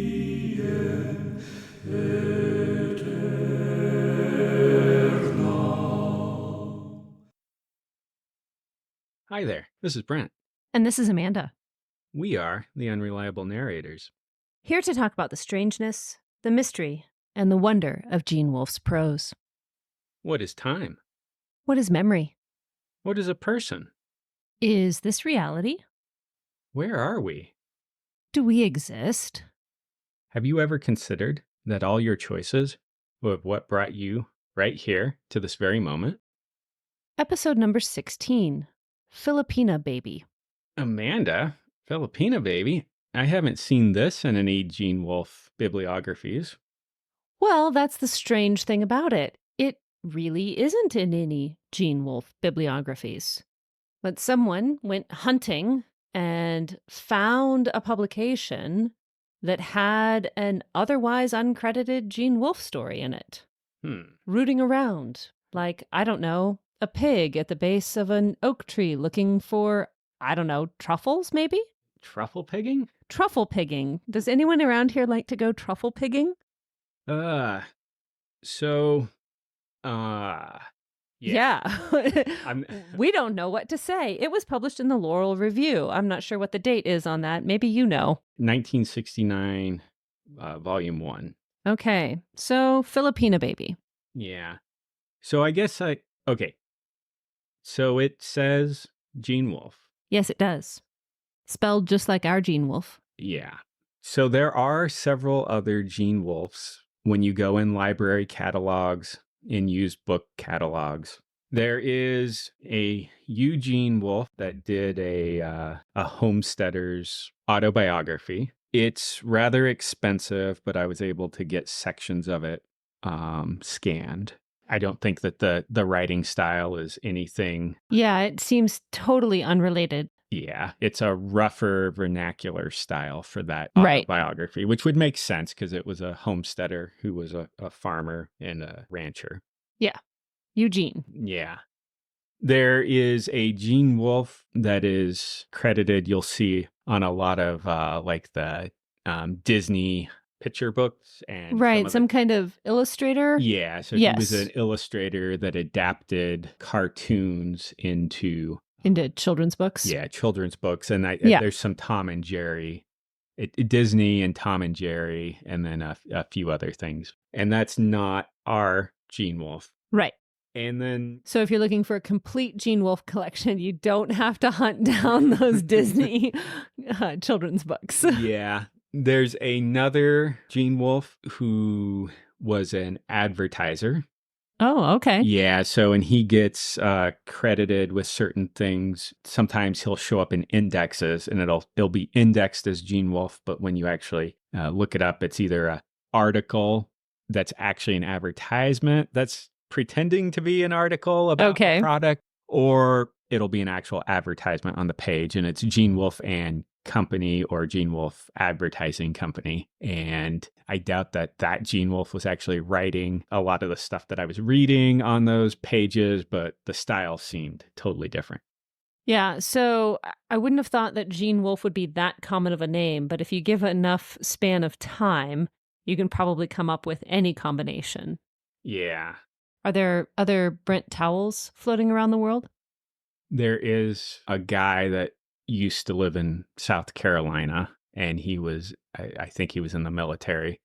Requiem aeterna. Hi there, this is Brent. And this is Amanda, We are the Unreliable Narrators. here to talk about the strangeness, the mystery, and the wonder of Gene Wolfe's prose. What is time? What is memory? What is a person? Is this reality? Where are we? Do we exist? Have you ever considered that all your choices of what brought you right here to this very moment? Episode number 16, Filipina Baby. Amanda, Filipina Baby? I haven't seen this in any Gene Wolfe bibliographies. Well, that's the strange thing about it. It really isn't in any Gene Wolfe bibliographies. But someone went hunting and found a publication that had an otherwise uncredited Gene Wolfe story in it. Rooting around, like, I don't know, a pig at the base of an oak tree looking for, I don't know, truffles maybe? Truffle pigging? Truffle pigging. Does anyone around here like to go truffle pigging? Yeah. We don't know what to say. It was published in the Laurel Review. I'm not sure what the date is on that. Maybe you know. 1969, volume 1. Okay, so Filipina Baby. Yeah. So I guess okay. So it says Gene Wolfe. Yes, it does. Spelled just like our Gene Wolfe. Yeah. So there are several other Gene Wolfes when you go in library catalogs, in used book catalogs. There is a Eugene Wolfe that did a homesteader's autobiography. It's rather expensive, but I was able to get sections of it scanned. I don't think that the writing style is anything. Yeah, it seems totally unrelated. Yeah, it's a rougher vernacular style for that Right. biography, which would make sense because it was a homesteader who was a farmer and a rancher. Yeah, Eugene. Yeah. There is a Gene Wolfe that is credited, you'll see on a lot of like the Disney picture books. And Right, some kind of illustrator? Yeah, so Yes. he was an illustrator that adapted cartoons into children's books? Yeah, children's books. And Yeah. there's some Tom and Jerry, Disney and Tom and Jerry, and then a few other things. And that's not our Gene Wolfe. Right. And then, So if you're looking for a complete Gene Wolfe collection, you don't have to hunt down those Disney children's books. yeah, there's another Gene Wolfe who was an advertiser. Oh, okay. Yeah, so and he gets credited with certain things. Sometimes he'll show up in indexes, and it'll be indexed as Gene Wolfe, but when you actually look it up, it's either an article that's actually an advertisement that's pretending to be an article about a product, or it'll be an actual advertisement on the page, and it's Gene Wolfe and Company or Gene Wolfe Advertising Company. And I doubt that Gene Wolfe was actually writing a lot of the stuff that I was reading on those pages, but the style seemed totally different. Yeah, so I wouldn't have thought that Gene Wolfe would be that common of a name, but if you give enough span of time, you can probably come up with any combination. Yeah. Are there other Brent Towels floating around the world? There is a guy that used to live in South Carolina, and he was, I think he was in the military.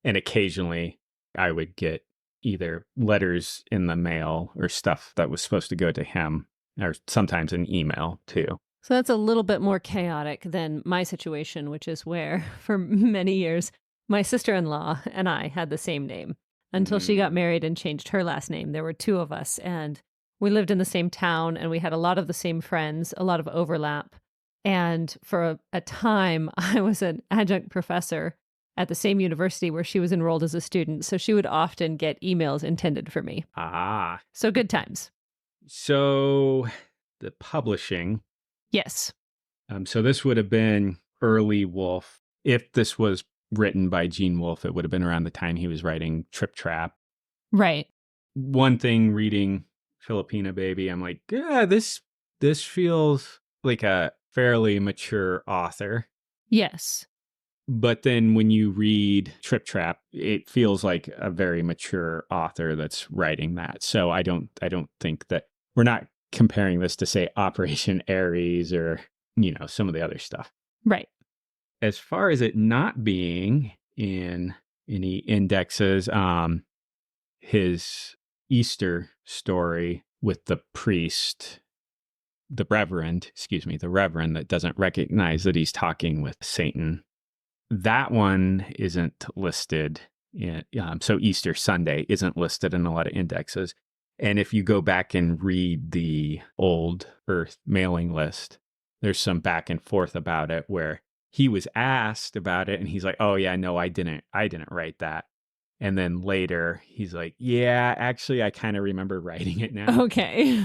And occasionally I would get either letters in the mail or stuff that was supposed to go to him, or sometimes an email too. So that's a little bit more chaotic than my situation, which is where, for many years, my sister-in-law and I had the same name until she got married and changed her last name. There were two of us, and we lived in the same town, and we had a lot of the same friends, a lot of overlap. And for a time, I was an adjunct professor at the same university where she was enrolled as a student. So she would often get emails intended for me. Ah. So good times. So the publishing. Yes. So this would have been early Wolfe. If this was written by Gene Wolfe, it would have been around the time he was writing Trip Trap. Right. One thing reading Filipina Baby, I'm like, yeah, this feels like a fairly mature author. Yes. But then when you read Trip Trap, it feels like a very mature author that's writing that. So I don't think that we're not comparing this to say Operation Aries or, some of the other stuff. Right. As far as it not being in any indexes, his Easter story with the priest, the reverend that doesn't recognize that he's talking with Satan, that one isn't listed so Easter Sunday isn't listed in a lot of indexes. And if you go back and read the old Earth mailing list, there's some back and forth about it where he was asked about it and he's like, "Oh yeah, no, I didn't write that." And then later he's like, "Yeah, actually I kind of remember writing it now." Okay.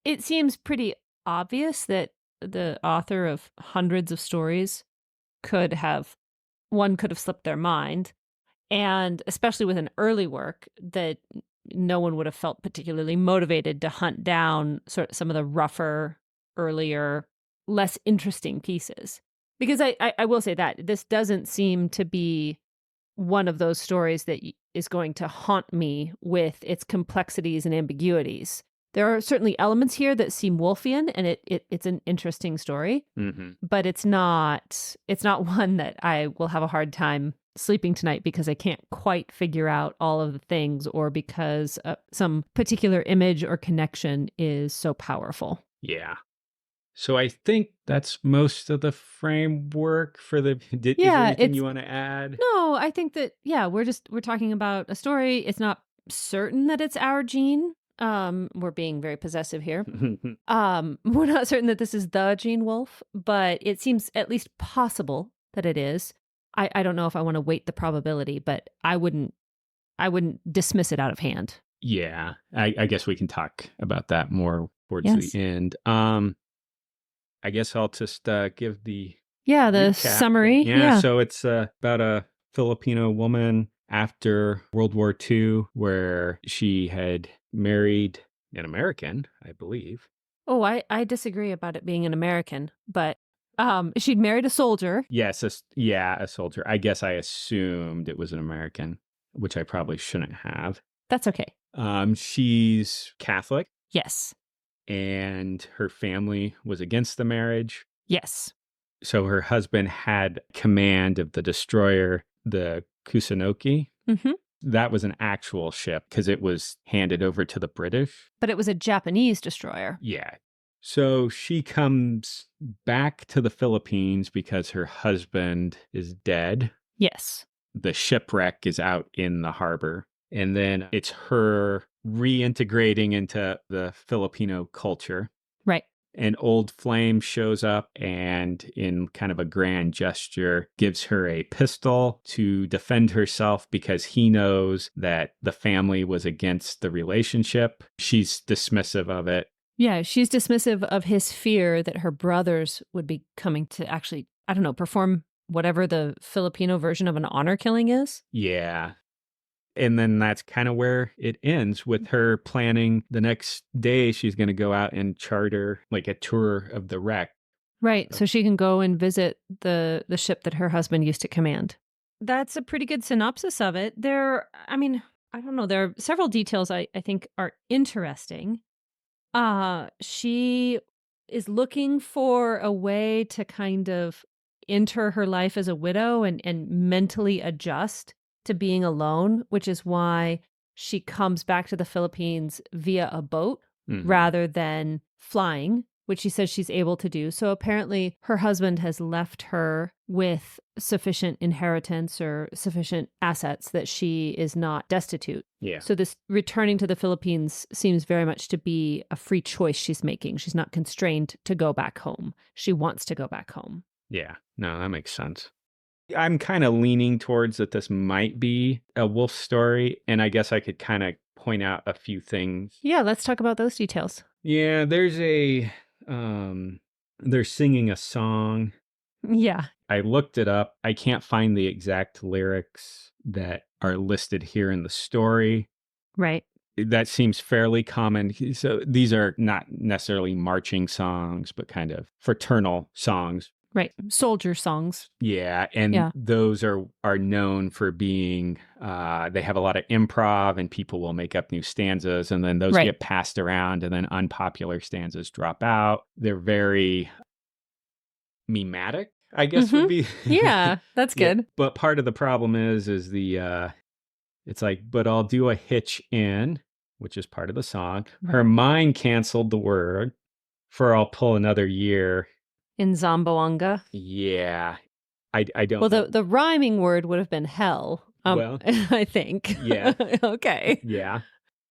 It seems pretty obvious that the author of hundreds of stories could have slipped their mind. And especially with an early work, that no one would have felt particularly motivated to hunt down sort of some of the rougher, earlier, less interesting pieces. Because I will say that this doesn't seem to be one of those stories that is going to haunt me with its complexities and ambiguities. There are certainly elements here that seem Wolfian, and it's an interesting story, but it's not one that I will have a hard time sleeping tonight because I can't quite figure out all of the things, or because some particular image or connection is so powerful. Yeah. So I think that's most of the framework for the. Is there Yeah, anything you want to add? no, I think that we're talking about a story. It's not certain that it's our Gene. We're being very possessive here. We're not certain that this is the Gene Wolfe, but it seems at least possible that it is. I don't know if I want to weight the probability, but I wouldn't dismiss it out of hand. Yeah, I guess we can talk about that more towards the Yes. end. I guess I'll just give the Yeah, the recap. summary. Yeah, Yeah. so it's about a Filipino woman after World War II where she had married an American, I believe. Oh, I disagree about it being an American, but she'd married a soldier. Yes, a soldier. I guess I assumed it was an American, which I probably shouldn't have. That's okay. She's Catholic, Yes. and her family was against the marriage. Yes. So her husband had command of the destroyer, the Kusunoki. Mm-hmm. That was an actual ship because it was handed over to the British. But it was a Japanese destroyer. Yeah. So she comes back to the Philippines because her husband is dead. Yes. The shipwreck is out in the harbor. And then it's her reintegrating into the Filipino culture. Right. An old flame shows up and, in kind of a grand gesture, gives her a pistol to defend herself because he knows that the family was against the relationship. She's dismissive of it. Yeah, she's dismissive of his fear that her brothers would be coming to actually, I don't know, perform whatever the Filipino version of an honor killing is. Yeah. And then that's kind of where it ends, with her planning the next day she's going to go out and charter like a tour of the wreck. Right, so she can go and visit the ship that her husband used to command. That's a pretty good synopsis of it. I don't know, there are several details I think are interesting. She is looking for a way to kind of enter her life as a widow and mentally adjust to being alone, which is why she comes back to the Philippines via a boat rather than flying, which she says she's able to do. So apparently her husband has left her with sufficient inheritance or sufficient assets that she is not destitute. Yeah. So this returning to the Philippines seems very much to be a free choice she's making. She's not constrained to go back home. She wants to go back home. Yeah. No, that makes sense. I'm kind of leaning towards that this might be a wolf story, and I guess I could kind of point out a few things. Yeah, let's talk about those details. Yeah, there's they're singing a song. Yeah. I looked it up. I can't find the exact lyrics that are listed here in the story. Right. that seems fairly common. So these are not necessarily marching songs, but kind of fraternal songs. Right. Soldier songs. Yeah, and Yeah. those are known for being they have a lot of improv, and people will make up new stanzas, and then those Right. get passed around, and then unpopular stanzas drop out. They're very mimetic, I guess would Mm-hmm. be. Yeah, that's Yeah, good. but part of the problem is the it's like, but I'll do a hitch in, which is part of the song. Right. Her mind canceled the word for I'll pull another year. In Zamboanga. Yeah. I Well, don't know. the rhyming word would have been hell. Well, I think. yeah. Okay. Yeah.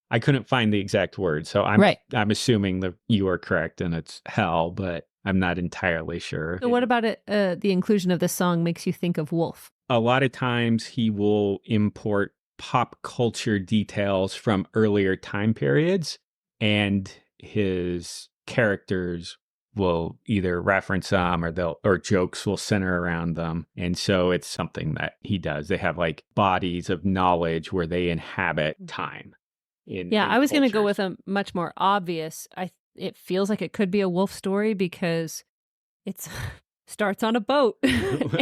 I couldn't find the exact word, so Right. I'm assuming that you are correct and it's hell, but I'm not entirely sure. So what about it? The inclusion of this song makes you think of Wolfe. A lot of times he will import pop culture details from earlier time periods, and his characters will either reference them or jokes will center around them. And so it's something that he does. They have like bodies of knowledge where they inhabit time Yeah, in I was going to go cultures. with a much more obvious. It feels like it could be a Wolfe story because it's starts on a boat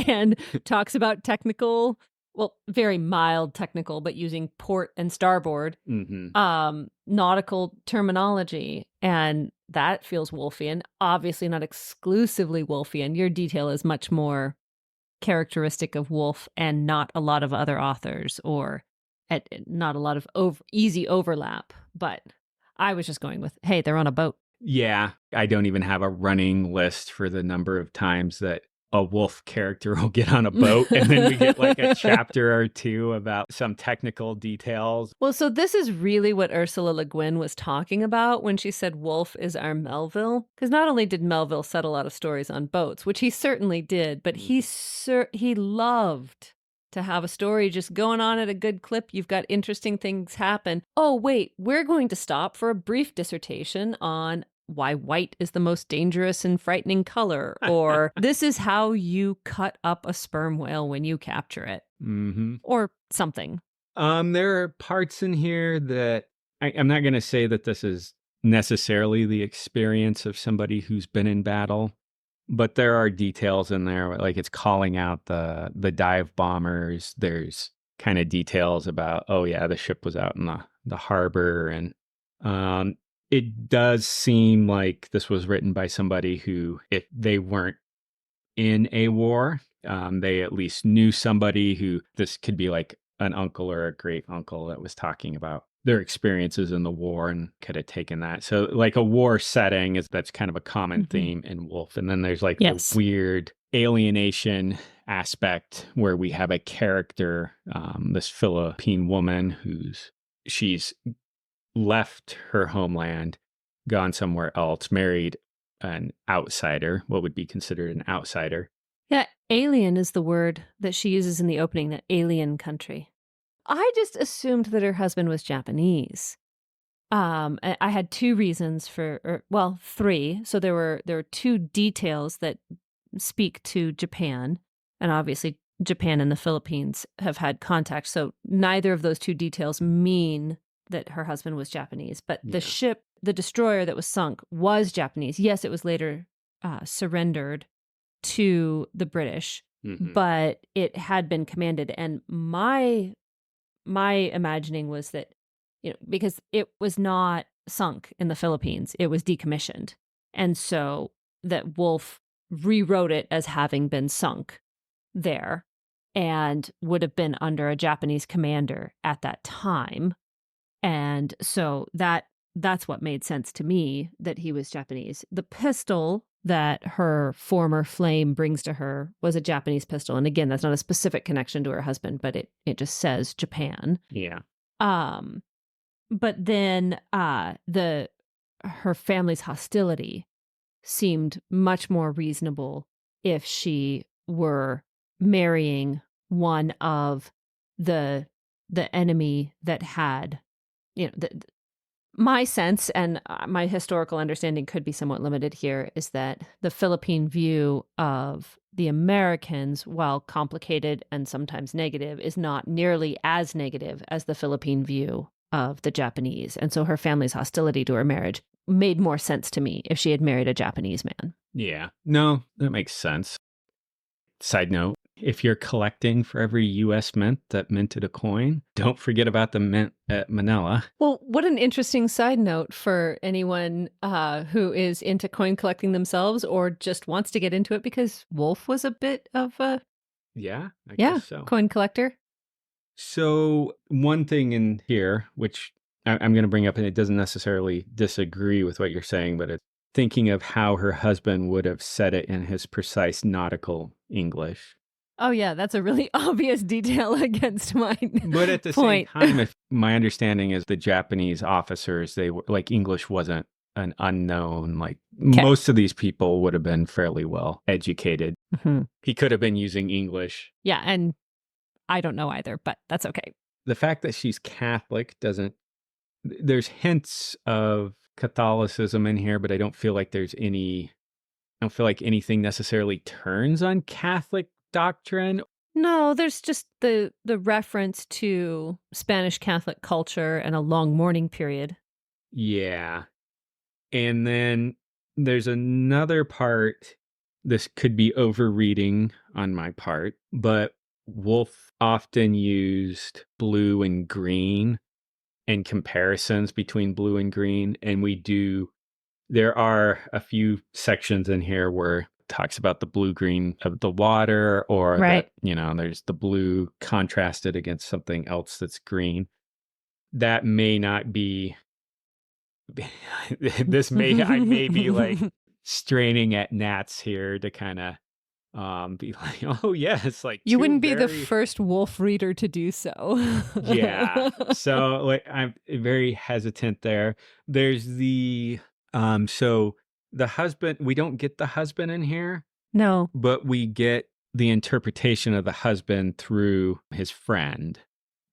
and talks about technical, well, very mild technical, but using port and starboard Hmm. nautical terminology, and that feels Wolfian. Obviously not exclusively Wolfian. Your detail is much more characteristic of Wolfe and not a lot of other authors, or not a lot of easy overlap. But I was just going with, hey, they're on a boat. Yeah, I don't even have a running list for the number of times that a wolf character will get on a boat and then we get like a chapter or two about some technical details. Well, so this is really what Ursula Le Guin was talking about when she said Wolfe is our Melville. Because not only did Melville set a lot of stories on boats, which he certainly did, but he loved to have a story just going on at a good clip. You've got interesting things happen. Oh, wait, we're going to stop for a brief dissertation on why white is the most dangerous and frightening color, or this is how you cut up a sperm whale when you capture it, Hmm. or something. There are parts in here that I'm not going to say that this is necessarily the experience of somebody who's been in battle, but there are details in there, like it's calling out the dive bombers. There's kind of details about, oh yeah, the ship was out in the harbor, and um, it does seem like this was written by somebody who, if they weren't in a war, they at least knew somebody who this could be like an uncle or a great uncle that was talking about their experiences in the war and could have taken that. So like a war setting that's kind of a common Mm-hmm. theme in Wolf. And then there's like the Yes. weird alienation aspect where we have a character, this Philippine woman she's left her homeland, gone somewhere else, married an outsider, what would be considered an outsider. Yeah, alien is the word that she uses in the opening, that alien country. I just assumed that her husband was Japanese. I had two reasons well, three. So there were two details that speak to Japan, and obviously Japan and the Philippines have had contact. So neither of those two details mean that her husband was Japanese. But the Yeah. ship, the destroyer that was sunk, was Japanese. Yes, it was later surrendered to the British, Hmm. but it had been commanded. And my imagining was that, because it was not sunk in the Philippines, it was decommissioned. And so that Wolfe rewrote it as having been sunk there and would have been under a Japanese commander at that time. And so that's what made sense to me, that he was Japanese. The pistol that her former flame brings to her was a Japanese pistol. And again, that's not a specific connection to her husband, but it just says Japan. Yeah. Um, but then her family's hostility seemed much more reasonable if she were marrying one of the enemy that had, my sense, and my historical understanding could be somewhat limited here, is that the Philippine view of the Americans, while complicated and sometimes negative, is not nearly as negative as the Philippine view of the Japanese. And so her family's hostility to her marriage made more sense to me if she had married a Japanese man. Yeah. No, that makes sense. Side note, if you're collecting for every US mint that minted a coin, don't forget about the mint at Manila. Well, what an interesting side note for anyone who is into coin collecting themselves or just wants to get into it, because Wolfe was a bit of a Yeah, I guess so. coin collector. So, one thing in here, which I'm going to bring up, and it doesn't necessarily disagree with what you're saying, but it's thinking of how her husband would have said it in his precise nautical English. Oh, yeah, that's a really obvious detail against mine. But at the same time, if my understanding is the Japanese officers, they were like English wasn't an unknown. Like most of these people would have been fairly well educated. Mm-hmm. He could have been using English. Yeah, and I don't know either, but that's okay. The fact that she's Catholic doesn't, there's hints of Catholicism in here, but I don't feel like anything necessarily turns on Catholic doctrine. No, there's just the reference to Spanish Catholic culture and a long mourning period. Yeah. And then there's another part, this could be overreading on my part, but Wolfe often used blue and green and comparisons between blue and green. And there are a few sections in here where it talks about the blue-green of the water, or that, there's the blue contrasted against something else that's green. That may not be, I may be like straining at gnats here to kind of be like, oh yeah, it's like you wouldn't be the first Wolfe reader to do so. Yeah. So like I'm very hesitant there. There's so the husband, we don't get the husband in here. No. But we get the interpretation of the husband through his friend.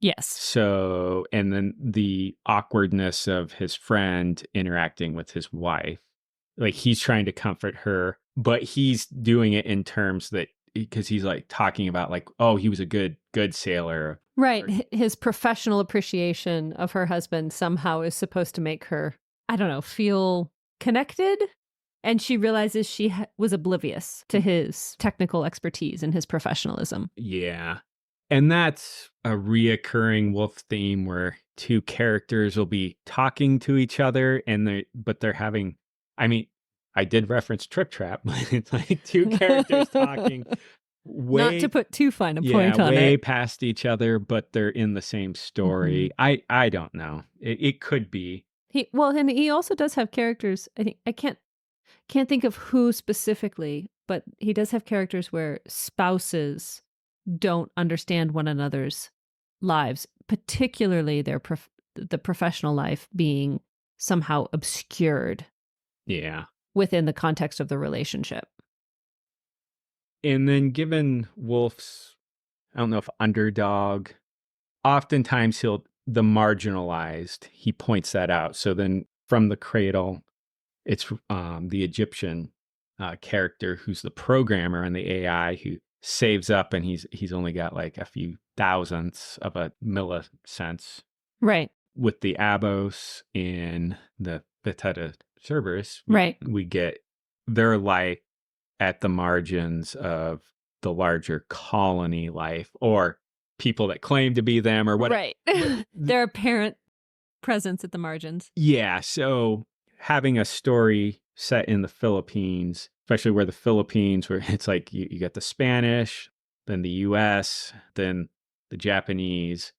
Yes. So, and then the awkwardness of his friend interacting with his wife. Like he's trying to comfort her, but he's doing it in terms that, because he's like talking about like, oh, he was a good sailor. Right. His professional appreciation of her husband somehow is supposed to make her, I don't know, feel connected. And she realizes she was oblivious to his technical expertise and his professionalism. Yeah. And that's a reoccurring Wolfe theme where two characters will be talking to each other but they're having, I mean, I did reference Trip Trap, but it's like two characters talking not to put too fine a point on it. Way past each other, but they're in the same story. Mm-hmm. I don't know. It could be. And he also does have characters. I think I can't think of who specifically, but he does have characters where spouses don't understand one another's lives, particularly the professional life being somehow obscured. Yeah. Within the context of the relationship. And then given Wolfe's, I don't know if underdog, oftentimes the marginalized, he points that out. So then from the cradle, it's the Egyptian character who's the programmer on the AI who saves up, and he's only got like a few thousandths of a millicents. Right. With the Abos in the Beta Cerberus, right, we get their life at the margins of the larger colony life, or people that claim to be them, or what. Right. Their apparent presence at the margins. Yeah. So having a story set in the Philippines, especially where it's like you get the Spanish, then the US, then the Japanese.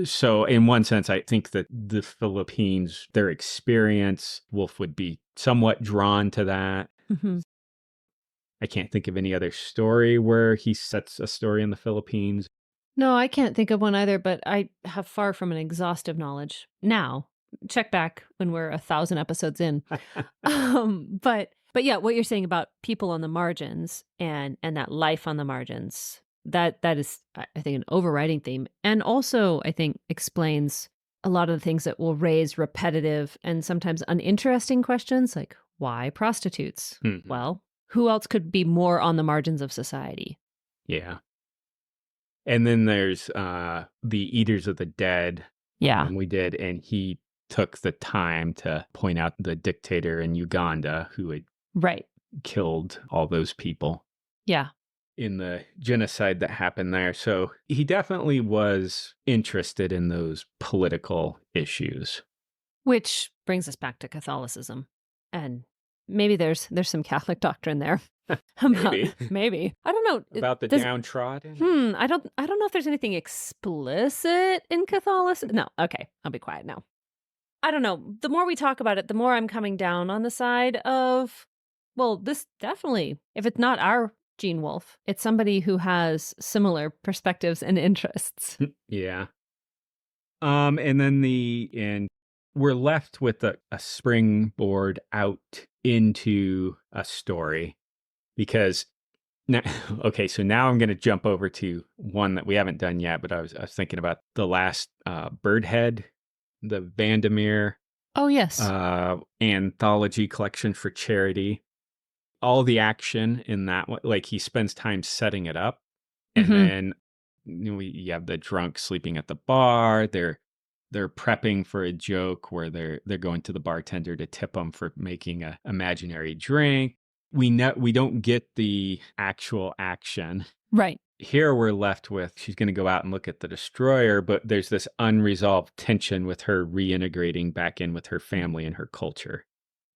So in one sense, I think that the Philippines, their experience, Wolfe would be somewhat drawn to that. Mm-hmm. I can't think of any other story where he sets a story in the Philippines. No, I can't think of one either, but I have far from an exhaustive knowledge. Now, check back when we're 1,000 episodes in. But yeah, what you're saying about people on the margins and that life on the margins, that is, I think, an overriding theme. And also, I think, explains a lot of the things that will raise repetitive and sometimes uninteresting questions, like why prostitutes? Mm-hmm. Well, who else could be more on the margins of society? Yeah. And then there's the Eaters of the Dead. Yeah. We did, and he took the time to point out the dictator in Uganda who had Right. killed all those people Yeah. in the genocide that happened there. So he definitely was interested in those political issues. Which brings us back to Catholicism. And maybe there's some Catholic doctrine there. About Maybe. maybe. I don't know. About the downtrodden. I don't know if there's anything explicit in Catholicism. No, okay. I'll be quiet now. I don't know. The more we talk about it, the more I'm coming down on the side of, well, this definitely, if it's not our Gene Wolfe, it's somebody who has similar perspectives and interests. Yeah. And then and we're left with a springboard out into a story because now, okay, so now I'm going to jump over to one that we haven't done yet, but I was thinking about the last Birdhead, the Vandermeer Oh, yes. anthology collection for charity. All the action in that one, like he spends time setting it up, and Mm-hmm. then you have the drunk sleeping at the bar. They're prepping for a joke where they're going to the bartender to tip them for making a imaginary drink. We don't get the actual action. Right. Here we're left with she's going to go out and look at the destroyer, but there's this unresolved tension with her reintegrating back in with her family and her culture.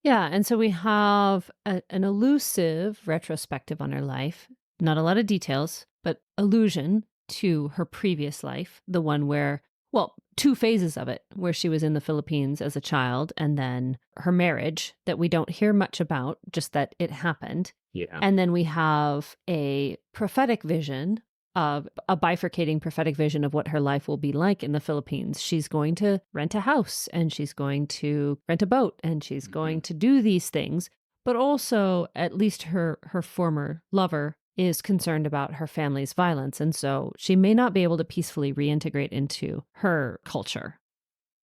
Yeah. And so we have an elusive retrospective on her life. Not a lot of details, but allusion to her previous life, the one where, well, two phases of it, where she was in the Philippines as a child, and then her marriage that we don't hear much about, just that it happened. Yeah. And then we have a prophetic vision of a bifurcating prophetic vision of what her life will be like in the Philippines. She's going to rent a house and she's going to rent a boat and she's going to do these things. But also, at least her former lover is concerned about her family's violence. And so she may not be able to peacefully reintegrate into her culture.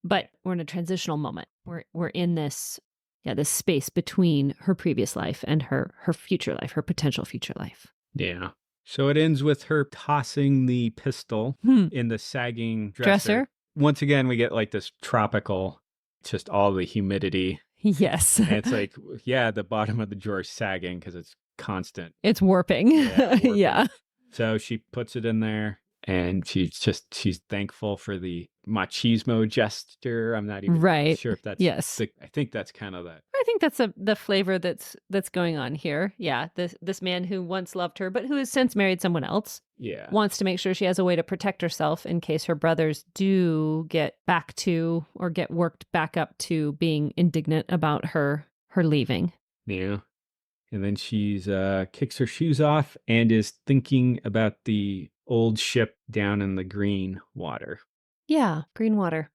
But we're in a transitional moment. We're in this space between her previous life and her future life, her potential future life. Yeah. So it ends with her tossing the pistol in the sagging dresser. Once again, we get like this tropical, just all the humidity. Yes. And it's like, yeah, the bottom of the drawer is sagging because it's constant. It's warping. Yeah, warping. Yeah. So she puts it in there and she's thankful for the machismo gesture. I'm not even sure if that's, yes. I think that's kind of that. I think that's the flavor that's going on here. Yeah, this man who once loved her, but who has since married someone else. Yeah, wants to make sure she has a way to protect herself in case her brothers do get back to or get worked back up to being indignant about her leaving. Yeah, and then she's kicks her shoes off and is thinking about the old ship down in the green water. Yeah, green water.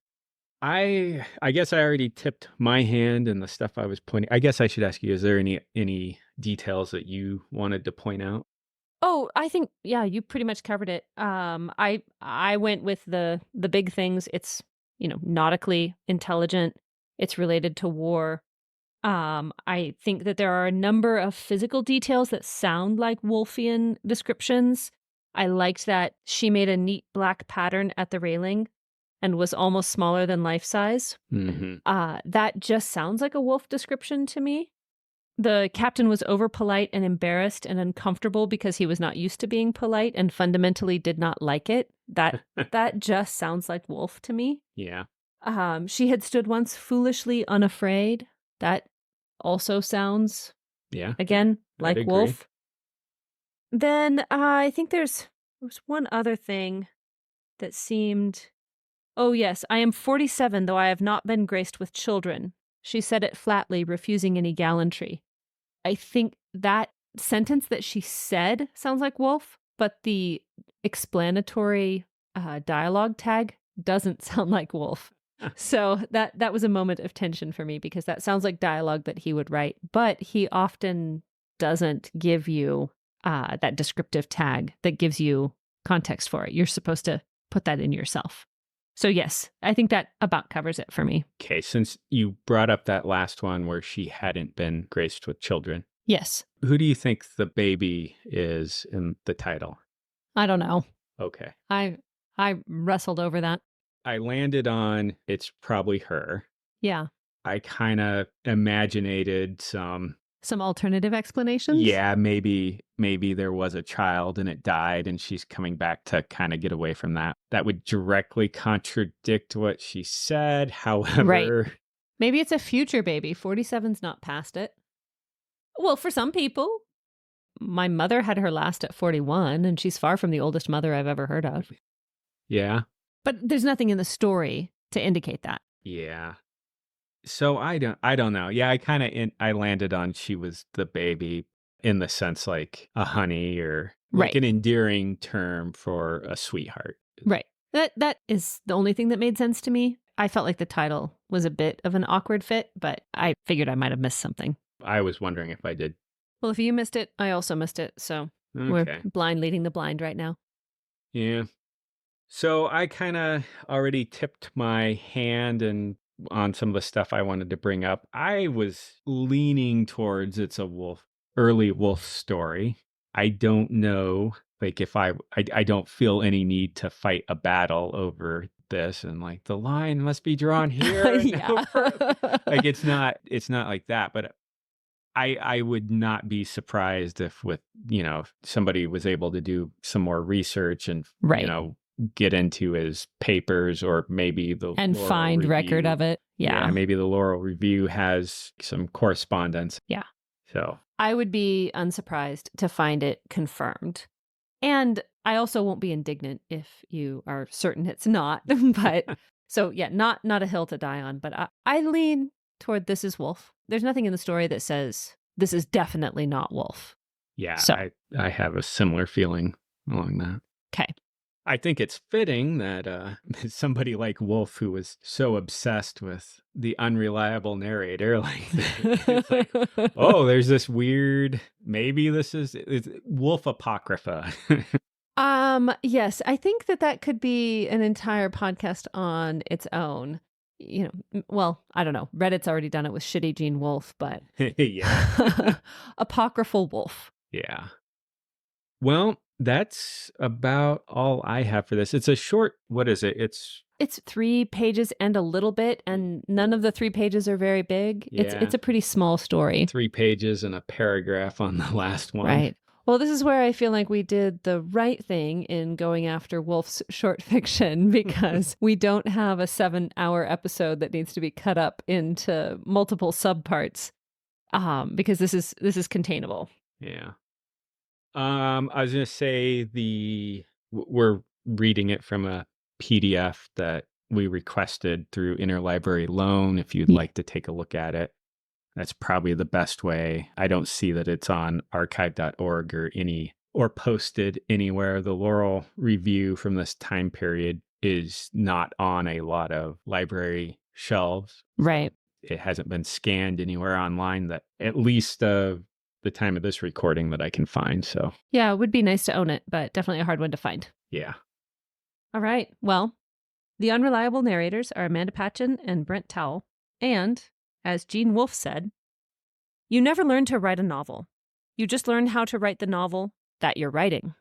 I guess I already tipped my hand and the stuff I was pointing. I guess I should ask you, is there any details that you wanted to point out? Oh, I think you pretty much covered it. I went with the big things. It's, nautically intelligent. It's related to war. I think that there are a number of physical details that sound like Wolfian descriptions. I liked that she made a neat black pattern at the railing and was almost smaller than life size. Mm-hmm. That just sounds like a Wolfe description to me. The captain was over-polite and embarrassed and uncomfortable because he was not used to being polite and fundamentally did not like it. That just sounds like Wolfe to me. Yeah. She had stood once foolishly unafraid. That also sounds, again, like Wolfe. Then I think there was one other thing that seemed... Oh, yes, I am 47, though I have not been graced with children. She said it flatly, refusing any gallantry. I think that sentence that she said sounds like Wolfe, but the explanatory dialogue tag doesn't sound like Wolfe. So that was a moment of tension for me because that sounds like dialogue that he would write, but he often doesn't give you that descriptive tag that gives you context for it. You're supposed to put that in yourself. So yes, I think that about covers it for me. Okay, since you brought up that last one where she hadn't been graced with children. Yes. Who do you think the baby is in the title? I don't know. Okay. I wrestled over that. I landed on it's probably her. Yeah. I kind of imaginated some, Some alternative explanations? yeah, maybe there was a child and it died and she's coming back to kind of get away from that. That would directly contradict what she said. Right. However, Maybe it's a future baby. 47's not past it. Well, for some people, my mother had her last at 41, and she's far from the oldest mother I've ever heard of. yeah, But there's nothing in the story to indicate that. yeah. So I don't know. Yeah, I landed on she was the baby in the sense like a honey or like Right. an endearing term for a sweetheart. Right. That is the only thing that made sense to me. I felt like the title was a bit of an awkward fit, but I figured I might have missed something. I was wondering if I did. Well, if you missed it, I also missed it. So we're Okay. blind leading the blind right now. Yeah. So I kind of already tipped my hand and on some of the stuff I wanted to bring up. I was leaning towards it's a early wolf story. I don't know, like if I don't feel any need to fight a battle over this and like the line must be drawn here. Yeah. Like it's not like that, but I would not be surprised if with, if somebody was able to do some more research and, Right. get into his papers or maybe the And Laurel find record Review. of it. Yeah. Maybe the Laurel Review has some correspondence. Yeah. So, I would be unsurprised to find it confirmed. And I also won't be indignant if you are certain it's not. But so yeah, not a hill to die on, but I lean toward this is Wolfe. There's nothing in the story that says this is definitely not Wolfe. yeah, So I have a similar feeling along that. okay. I think it's fitting that somebody like Wolfe, who was so obsessed with the unreliable narrator, like, it's like, oh, there's this weird, maybe it's Wolfe Apocrypha. Yes, I think that could be an entire podcast on its own. Well, I don't know. Reddit's already done it with shitty Gene Wolfe, but Yeah. apocryphal Wolfe. Yeah. Well, that's about all I have for this. It's a short, what is it? It's 3 pages and a little bit, and none of the 3 pages are very big. Yeah. It's a pretty small story. 3 pages and a paragraph on the last one. Right. Well, this is where I feel like we did the right thing in going after Wolfe's short fiction because we don't have a 7-hour episode that needs to be cut up into multiple subparts. Because this is containable. Yeah. I was gonna say we're reading it from a PDF that we requested through Interlibrary Loan. If you'd like to take a look at it, that's probably the best way. I don't see that it's on archive.org or posted anywhere. The Laurel Review from this time period is not on a lot of library shelves. Right. It hasn't been scanned anywhere online that at least the time of this recording that I can find. So yeah, it would be nice to own it, but definitely a hard one to find. Yeah. All right. Well, the Unreliable Narrators are Amanda Patchen and Brent Towle. And, as Gene Wolfe said, you never learn to write a novel. You just learn how to write the novel that you're writing.